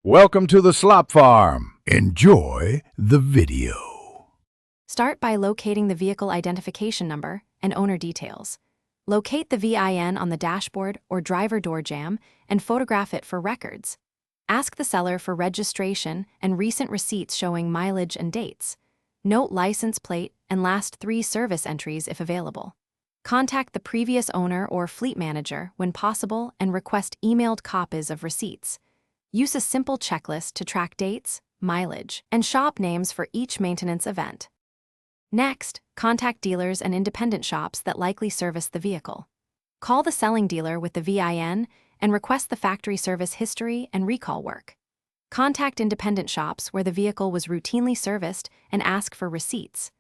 Welcome to the Slop Farm. Enjoy the video. Start by locating the vehicle identification number and owner details. Locate the VIN on the dashboard or driver door jamb and photograph it for records. Ask the seller for registration and recent receipts showing mileage and dates. Note license plate and last 3 service entries if available. Contact the previous owner or fleet manager when possible and request emailed copies of receipts. Use a simple checklist to track dates, mileage, and shop names for each maintenance event. Next, contact dealers and independent shops that likely service the vehicle. Call the selling dealer with the VIN and request the factory service history and recall work. Contact independent shops where the vehicle was routinely serviced and ask for receipts.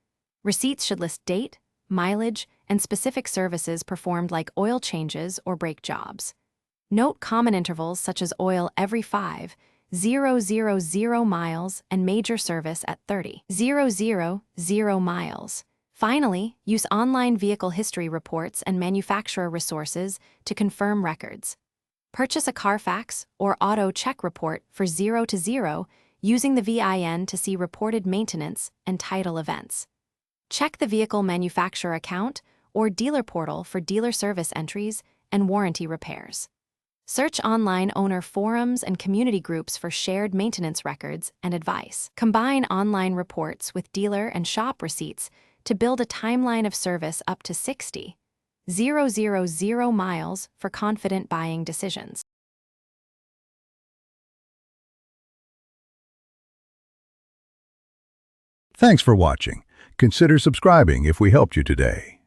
Receipts should list date, mileage, and specific services performed like oil changes or brake jobs. Note common intervals such as oil every 5,000 miles and major service at 30,000 miles. Finally, use online vehicle history reports and manufacturer resources to confirm records. Purchase a Carfax or auto check report for 0 to 0 using the VIN to see reported maintenance and title events. Check the vehicle manufacturer account or dealer portal for dealer service entries and warranty repairs. Search online owner forums and community groups for shared maintenance records and advice. Combine online reports with dealer and shop receipts to build a timeline of service up to 60,000 miles for confident buying decisions. Thanks for watching. Consider subscribing if we helped you today.